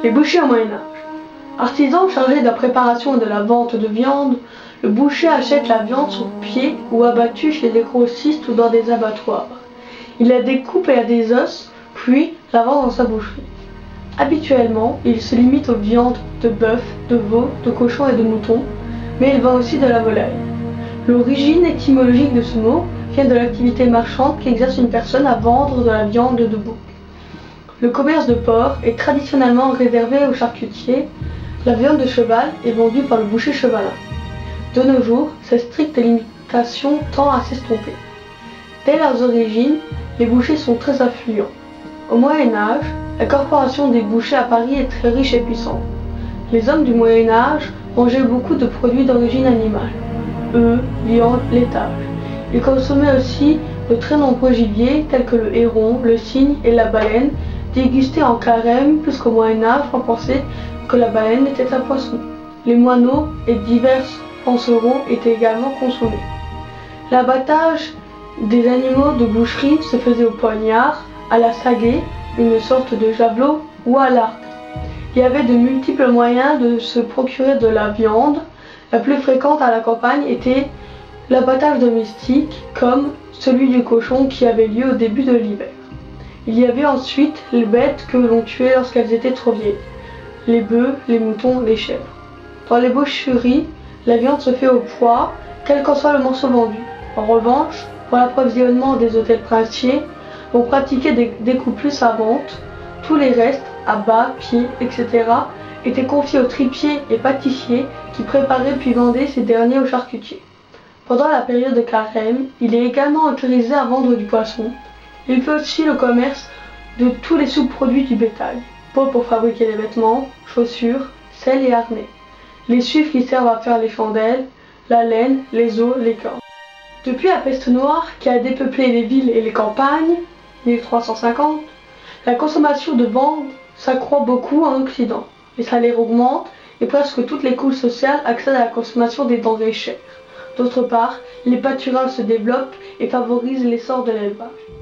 Les bouchers au Moyen-Âge. Artisan chargé de la préparation et de la vente de viande, le boucher achète la viande sur pied ou abattue chez des grossistes ou dans des abattoirs. Il la découpe et a des os, puis la vend dans sa boucherie. Habituellement, il se limite aux viandes de bœuf, de veau, de cochon et de mouton, mais il vend aussi de la volaille. L'origine étymologique de ce mot vient de l'activité marchande qu'exerce une personne à vendre de la viande de bouc. Le commerce de porc est traditionnellement réservé aux charcutiers. La viande de cheval est vendue par le boucher chevalin. De nos jours, cette stricte limitation tend à s'estomper. Dès leurs origines, les bouchers sont très affluents. Au Moyen-Âge, la corporation des bouchers à Paris est très riche et puissante. Les hommes du Moyen-Âge mangeaient beaucoup de produits d'origine animale. Œufs, viande, laitage. Ils consommaient aussi de très nombreux gibiers tels que le héron, le cygne et la baleine, dégustés en carême puisqu'au Moyen-Âge on pensait que la baleine était un poisson. Les moineaux et divers panserons étaient également consommés. L'abattage des animaux de boucherie se faisait au poignard, à la sagaie, une sorte de javelot, ou à l'arc. Il y avait de multiples moyens de se procurer de la viande. La plus fréquente à la campagne était l'abattage domestique, comme celui du cochon qui avait lieu au début de l'hiver. Il y avait ensuite les bêtes que l'on tuait lorsqu'elles étaient trop vieilles, les bœufs, les moutons, les chèvres. Dans les boucheries, la viande se fait au poids, quel qu'en soit le morceau vendu. En revanche, pour l'approvisionnement des hôtels princiers, on pratiquait des découpes plus savantes. Tous les restes, abats, pieds, etc., étaient confiés aux tripiers et pâtissiers qui préparaient puis vendaient ces derniers aux charcutiers. Pendant la période de carême, il est également autorisé à vendre du poisson. Il fait aussi le commerce de tous les sous-produits du bétail. Peau pour fabriquer des vêtements, chaussures, selles et harnais. Les suifs qui servent à faire les chandelles, la laine, les os, les cordes. Depuis la peste noire qui a dépeuplé les villes et les campagnes, 1350, la consommation de viande s'accroît beaucoup en Occident. Les salaires augmentent et presque toutes les couches sociales accèdent à la consommation des denrées chères. D'autre part, les pâturages se développent et favorisent l'essor de l'élevage.